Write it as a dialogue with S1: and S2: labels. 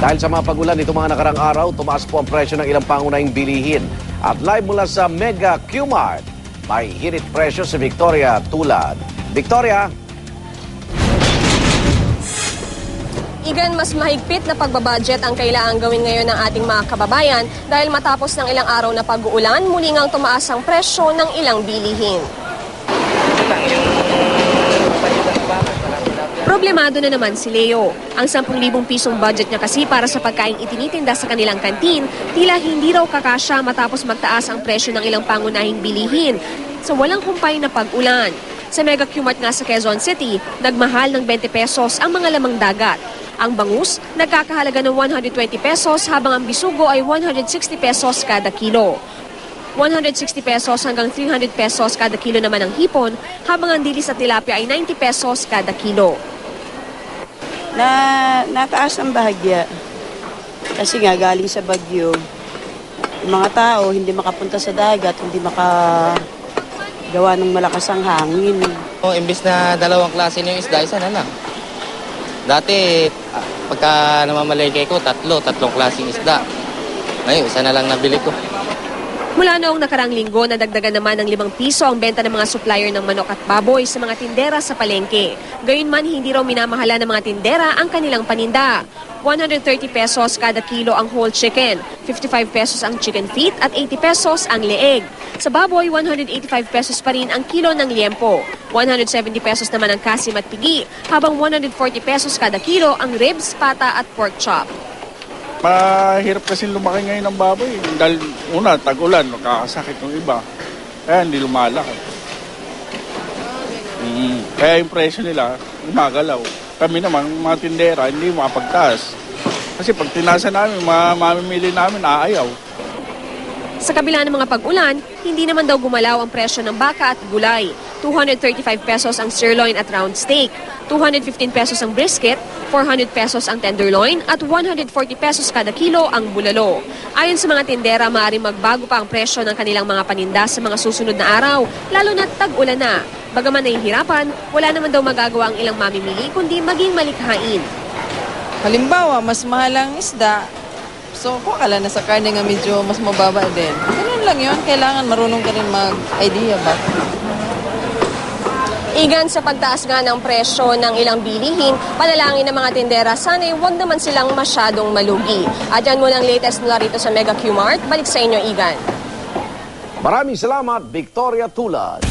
S1: Dahil sa mga pagulan nito mga nakarang araw, tumaas po ang presyo ng ilang pangunahing bilihin. At live mula sa Mega Q-Mart, may hinit presyo si Victoria Tulad. Victoria?
S2: Igan, mas mahigpit na pagbabudget ang kailangan gawin ngayon ng ating mga kababayan dahil matapos ng ilang araw na pag-uulan, muli ngang tumaas ang presyo ng ilang bilihin. Problemado na naman si Leo. Ang 10,000 pisong budget niya kasi para sa pagkain itinitinda sa kanilang kantin, tila hindi raw kakasya matapos magtaas ang presyo ng ilang pangunahing bilihin sa walang humpay na pag-ulan. Sa Mega Q-Mart nga sa Quezon City, nagmahal ng 20 pesos ang mga lamang dagat. Ang bangus, nagkakahalaga ng 120 pesos habang ang bisugo ay 160 pesos kada kilo. 160 pesos hanggang 300 pesos kada kilo naman ang hipon, habang ang dilis at tilapia ay 90 pesos kada kilo.
S3: Nataas ang bahagya. Kasi nga galing sa bagyo, yung mga tao hindi makapunta sa dagat, hindi makagawa ng malakas ang hangin.
S4: Imbis na dalawang klase ng isda, isa na lang. Dati, pagka namamalengke ko, tatlong klaseng isda. Ngayon, isa na lang nabili ko.
S2: Mula noong nakarang linggo, nadagdagan naman ng 5 piso ang benta ng mga supplier ng manok at baboy sa mga tindera sa palengke. Gayunman, hindi raw minamahala ng mga tindera ang kanilang paninda. 130 pesos kada kilo ang whole chicken, 55 pesos ang chicken feet at 80 pesos ang leeg. Sa baboy, 185 pesos pa rin ang kilo ng liempo. 170 pesos naman ang kasim at pigi, habang 140 pesos kada kilo ang ribs, pata at pork chop.
S5: Mahirap kasi lumaki ngayon ng baboy. Dahil una, tag-ulan, nakakasakit ng iba. Kaya hindi lumalaki. Kaya yung presyo nila, gumagalaw. Kami naman, mga tindera, hindi makapagtaas. Kasi pag tinasa namin, mamimili namin, aayaw.
S2: Sa kabila ng mga pag-ulan, hindi naman daw gumalaw ang presyo ng baka at gulay. 235 pesos ang sirloin at round steak, 215 pesos ang brisket, 400 pesos ang tenderloin at 140 pesos kada kilo ang bulalo. Ayon sa mga tindera, maaaring magbago pa ang presyo ng kanilang mga paninda sa mga susunod na araw, lalo na tag-ulan na. Bagaman nahihirapan, wala naman daw magagawa ang ilang mamimili kundi maging malikhain.
S6: Halimbawa, mas mahal ang isda, so kung akala na sa karne nga medyo mas mababa din. Ganun lang yun, kailangan marunong ka rin mag-idea ba?
S2: Igan, sa pagtaas nga ng presyo ng ilang bilihin, panalangin ng mga tindera sana'y huwag naman silang masyadong malugi. At yan muna ang latest mula rito sa Mega Q-Mart. Balik sa inyo, Igan.
S1: Maraming salamat, Victoria Tulad.